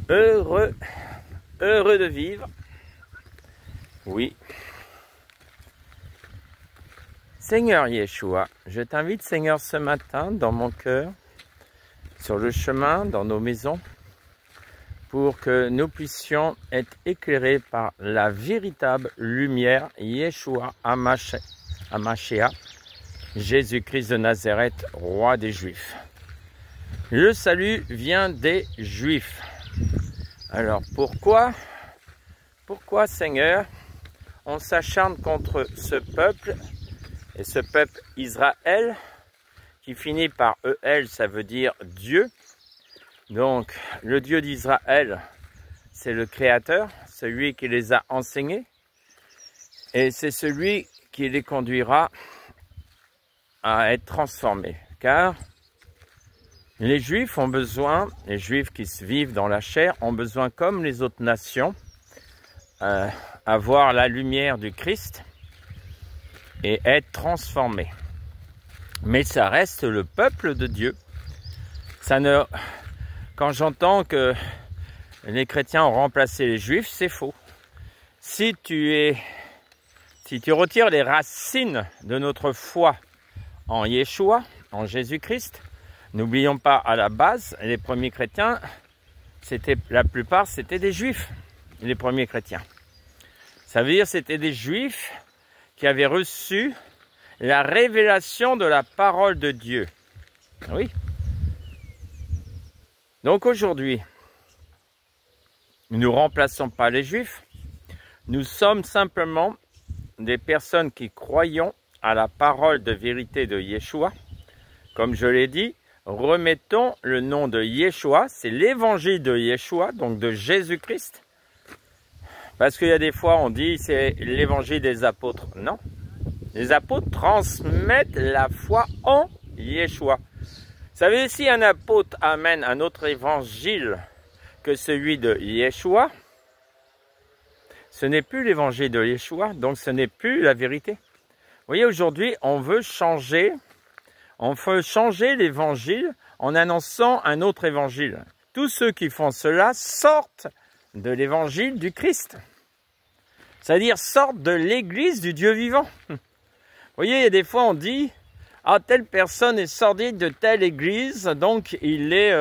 Heureux, heureux de vivre. Oui. Seigneur Yeshua, je t'invite, Seigneur, ce matin, dans mon cœur, sur le chemin, dans nos maisons, pour que nous puissions être éclairés par la véritable lumière Yeshua Hamashiach, Jésus-Christ de Nazareth, roi des Juifs. Le salut vient des Juifs. Alors pourquoi, Seigneur, on s'acharne contre ce peuple, et ce peuple Israël, qui finit par EL, ça veut dire Dieu. Donc le Dieu d'Israël, c'est le Créateur, celui qui les a enseignés, et c'est celui qui les conduira à être transformés. Car les Juifs ont besoin, les Juifs qui vivent dans la chair, ont besoin, comme les autres nations, avoir la lumière du Christ et être transformés. Mais ça reste le peuple de Dieu. Quand j'entends que les chrétiens ont remplacé les Juifs, c'est faux. Si tu retires les racines de notre foi en Yeshua, en Jésus-Christ, n'oublions pas, à la base, les premiers chrétiens, la plupart, c'était des Juifs, les premiers chrétiens. Ça veut dire que c'était des Juifs qui avaient reçu la révélation de la parole de Dieu. Oui. Donc aujourd'hui, nous ne remplaçons pas les Juifs. Nous sommes simplement des personnes qui croyons à la parole de vérité de Yeshua. Comme je l'ai dit, remettons le nom de Yeshua, c'est l'évangile de Yeshua, donc de Jésus-Christ. Parce qu'il y a des fois, on dit c'est l'évangile des apôtres. Non, les apôtres transmettent la foi en Yeshua. Vous savez, si un apôtre amène un autre évangile que celui de Yeshua, ce n'est plus l'évangile de Yeshua, donc ce n'est plus la vérité. Vous voyez, aujourd'hui, on veut changer l'évangile en annonçant un autre évangile. Tous ceux qui font cela sortent de l'évangile du Christ. C'est-à-dire sortent de l'église du Dieu vivant. Vous voyez, il y a des fois on dit « Ah, telle personne est sortie de telle église, donc il est...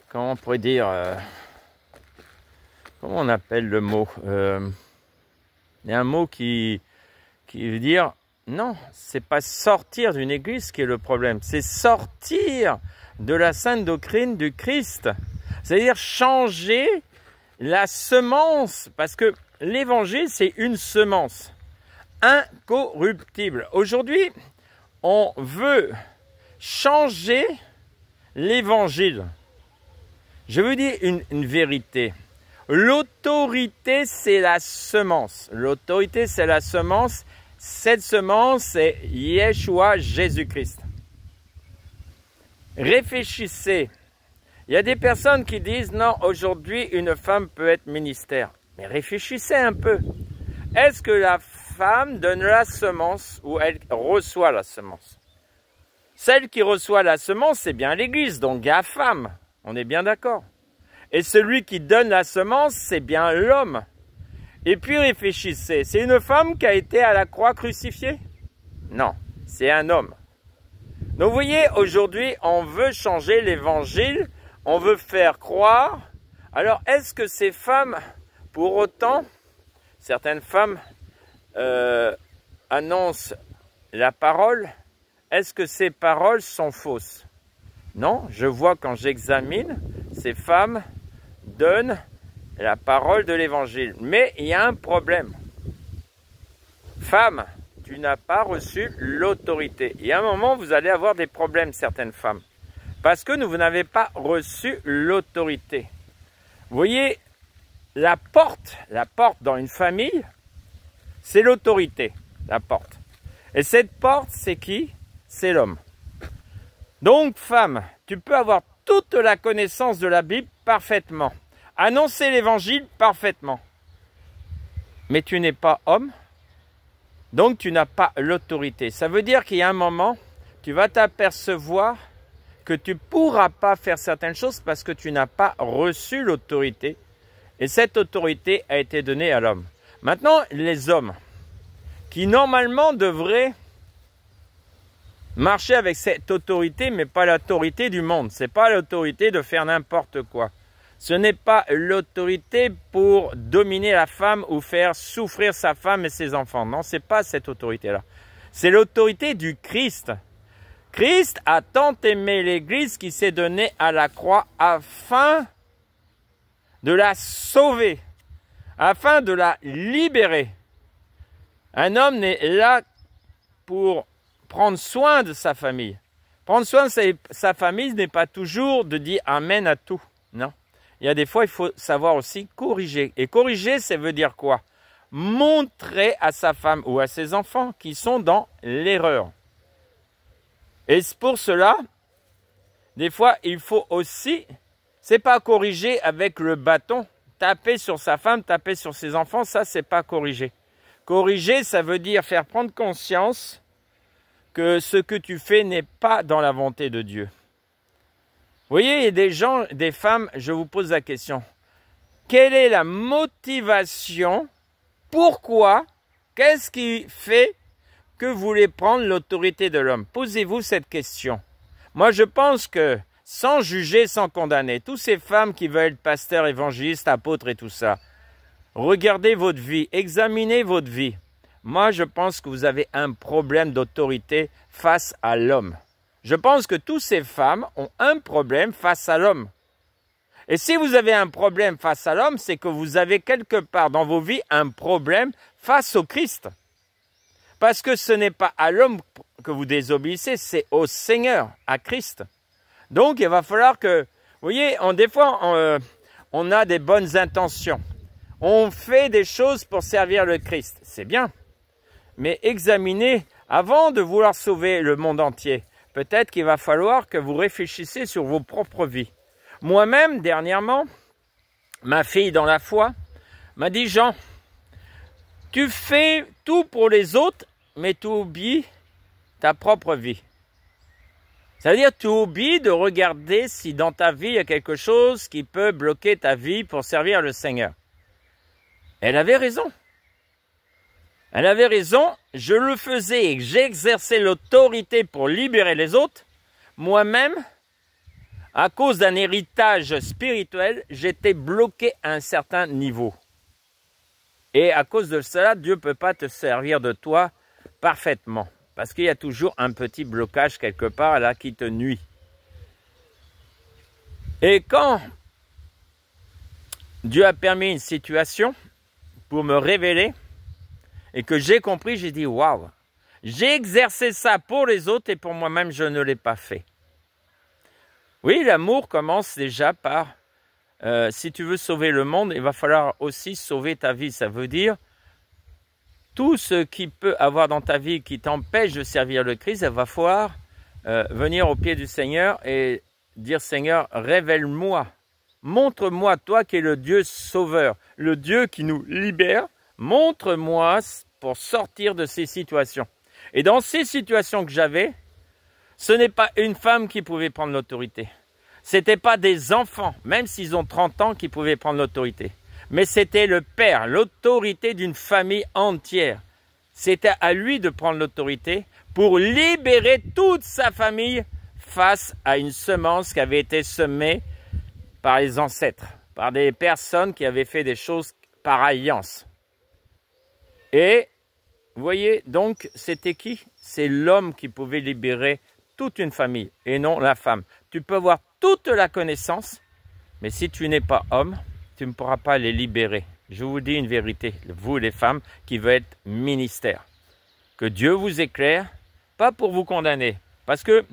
comment on pourrait dire comment on appelle le mot il y a un mot qui veut dire... Non, c'est pas sortir d'une église qui est le problème, c'est sortir de la sainte doctrine du Christ. C'est-à-dire changer la semence, parce que l'évangile, c'est une semence incorruptible. Aujourd'hui, on veut changer l'évangile. Je veux dire une vérité. L'autorité, c'est la semence. L'autorité, c'est la semence. Cette semence, c'est Yeshua, Jésus-Christ. Réfléchissez. Il y a des personnes qui disent, non, aujourd'hui, une femme peut être ministère. Mais réfléchissez un peu. Est-ce que la femme donne la semence ou elle reçoit la semence? Celle qui reçoit la semence, c'est bien l'Église, donc la femme. On est bien d'accord. Et celui qui donne la semence, c'est bien l'homme. Et puis réfléchissez, c'est une femme qui a été à la croix crucifiée? Non, c'est un homme. Donc vous voyez, aujourd'hui, on veut changer l'évangile, on veut faire croire. Alors, est-ce que ces femmes, pour autant, certaines femmes annoncent la parole, est-ce que ces paroles sont fausses? Non, je vois quand j'examine, ces femmes donnent la parole de l'évangile. Mais il y a un problème. Femme, tu n'as pas reçu l'autorité. Il y a un moment, vous allez avoir des problèmes, certaines femmes. Parce que vous n'avez pas reçu l'autorité. Vous voyez, la porte dans une famille, c'est l'autorité, la porte. Et cette porte, c'est qui? C'est l'homme. Donc, femme, tu peux avoir toute la connaissance de la Bible parfaitement. Annoncer l'évangile parfaitement. Mais tu n'es pas homme, donc tu n'as pas l'autorité. Ça veut dire qu'il y a un moment, tu vas t'apercevoir que tu ne pourras pas faire certaines choses parce que tu n'as pas reçu l'autorité. Et cette autorité a été donnée à l'homme. Maintenant, les hommes qui normalement devraient marcher avec cette autorité, mais pas l'autorité du monde. Ce n'est pas l'autorité de faire n'importe quoi. Ce n'est pas l'autorité pour dominer la femme ou faire souffrir sa femme et ses enfants. Non, ce n'est pas cette autorité-là. C'est l'autorité du Christ. Christ a tant aimé l'Église qu'il s'est donné à la croix afin de la sauver, afin de la libérer. Un homme n'est là pour prendre soin de sa famille. Prendre soin de sa famille, ce n'est pas toujours de dire Amen à tout. Non. Il y a des fois, il faut savoir aussi corriger. Et corriger, ça veut dire quoi? Montrer à sa femme ou à ses enfants qui sont dans l'erreur. Et c'est pour cela, des fois, il faut aussi, c'est pas corriger avec le bâton, taper sur sa femme, taper sur ses enfants, ça, c'est pas corriger. Corriger, ça veut dire faire prendre conscience que ce que tu fais n'est pas dans la volonté de Dieu. Vous voyez, il y a des gens, des femmes, je vous pose la question. Quelle est la motivation? Pourquoi? Qu'est-ce qui fait que vous voulez prendre l'autorité de l'homme? Posez-vous cette question. Moi, je pense que, sans juger, sans condamner, toutes ces femmes qui veulent être pasteurs, évangélistes, apôtres et tout ça, regardez votre vie, examinez votre vie. Moi, je pense que vous avez un problème d'autorité face à l'homme. Je pense que toutes ces femmes ont un problème face à l'homme. Et si vous avez un problème face à l'homme, c'est que vous avez quelque part dans vos vies un problème face au Christ. Parce que ce n'est pas à l'homme que vous désobéissez, c'est au Seigneur, à Christ. Donc, il va falloir que, vous voyez, des fois, on a des bonnes intentions. On fait des choses pour servir le Christ. C'est bien. Mais examinez, avant de vouloir sauver le monde entier, peut-être qu'il va falloir que vous réfléchissiez sur vos propres vies. Moi-même, dernièrement, ma fille dans la foi m'a dit, Jean, tu fais tout pour les autres, mais tu oublies ta propre vie. C'est-à-dire, tu oublies de regarder si dans ta vie, il y a quelque chose qui peut bloquer ta vie pour servir le Seigneur. Elle avait raison. Elle avait raison, je le faisais et j'exerçais l'autorité pour libérer les autres. Moi-même, à cause d'un héritage spirituel, j'étais bloqué à un certain niveau. Et à cause de cela, Dieu ne peut pas te servir de toi parfaitement. Parce qu'il y a toujours un petit blocage quelque part là qui te nuit. Et quand Dieu a permis une situation pour me révéler, et que j'ai compris, j'ai dit, waouh, j'ai exercé ça pour les autres et pour moi-même, je ne l'ai pas fait. Oui, l'amour commence déjà par, si tu veux sauver le monde, il va falloir aussi sauver ta vie. Ça veut dire, tout ce qui peut avoir dans ta vie qui t'empêche de servir le Christ, il va falloir venir au pied du Seigneur et dire, Seigneur, révèle-moi, montre-moi, toi qui es le Dieu sauveur, le Dieu qui nous libère, montre-moi pour sortir de ces situations. Et dans ces situations que j'avais, ce n'est pas une femme qui pouvait prendre l'autorité. Ce n'était pas des enfants, même s'ils ont 30 ans, qui pouvaient prendre l'autorité. Mais c'était le père, l'autorité d'une famille entière. C'était à lui de prendre l'autorité pour libérer toute sa famille face à une semence qui avait été semée par les ancêtres, par des personnes qui avaient fait des choses par alliance. Et, vous voyez, donc, c'était qui? C'est l'homme qui pouvait libérer toute une famille, et non la femme. Tu peux avoir toute la connaissance, mais si tu n'es pas homme, tu ne pourras pas les libérer. Je vous dis une vérité, vous les femmes qui veulent être ministères. Que Dieu vous éclaire, pas pour vous condamner. Parce que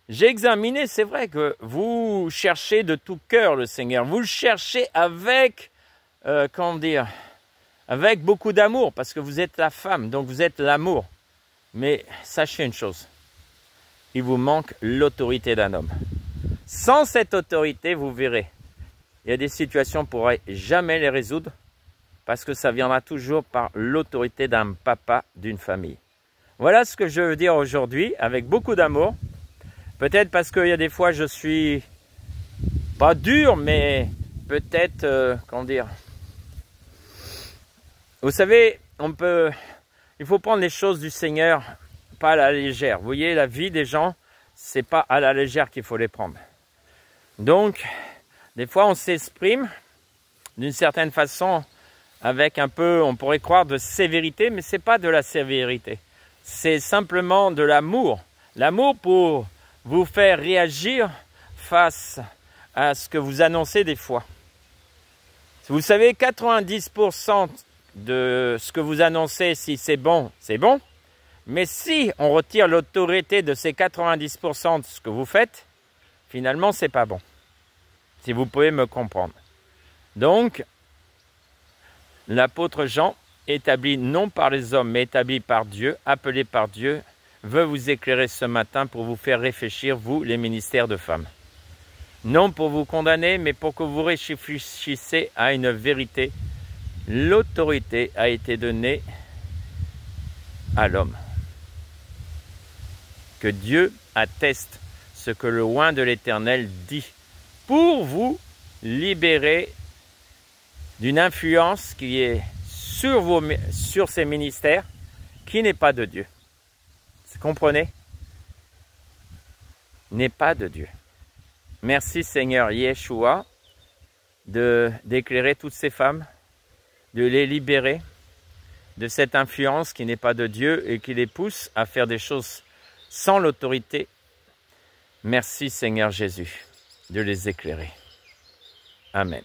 j'ai examiné, c'est vrai que vous cherchez de tout cœur le Seigneur. Vous le cherchez avec, comment dire, avec beaucoup d'amour, parce que vous êtes la femme, donc vous êtes l'amour. Mais sachez une chose, il vous manque l'autorité d'un homme. Sans cette autorité, vous verrez, il y a des situations, on ne pourrait jamais les résoudre, parce que ça viendra toujours par l'autorité d'un papa, d'une famille. Voilà ce que je veux dire aujourd'hui, avec beaucoup d'amour. Peut-être parce qu'il y a des fois je suis pas dur, mais peut-être, comment dire. Vous savez, il faut prendre les choses du Seigneur pas à la légère. Vous voyez, la vie des gens, c'est pas à la légère qu'il faut les prendre. Donc, des fois on s'exprime d'une certaine façon avec un peu, on pourrait croire, de sévérité, mais c'est pas de la sévérité. C'est simplement de l'amour. L'amour pour vous faire réagir face à ce que vous annoncez des fois. Vous savez, 90% de ce que vous annoncez, si c'est bon, c'est bon. Mais si on retire l'autorité de ces 90% de ce que vous faites, finalement, c'est pas bon. Si vous pouvez me comprendre. Donc, l'apôtre Jean, établi non par les hommes, mais établi par Dieu, appelé par Dieu, veut vous éclairer ce matin pour vous faire réfléchir, vous, les ministères de femmes. Non pour vous condamner, mais pour que vous réfléchissiez à une vérité. L'autorité a été donnée à l'homme. Que Dieu atteste ce que le oint de l'Éternel dit pour vous libérer d'une influence qui est sur ces ministères qui n'est pas de Dieu. Vous comprenez? N'est pas de Dieu. Merci Seigneur Yeshua d'éclairer toutes ces femmes, de les libérer de cette influence qui n'est pas de Dieu et qui les pousse à faire des choses sans l'autorité. Merci Seigneur Jésus de les éclairer. Amen.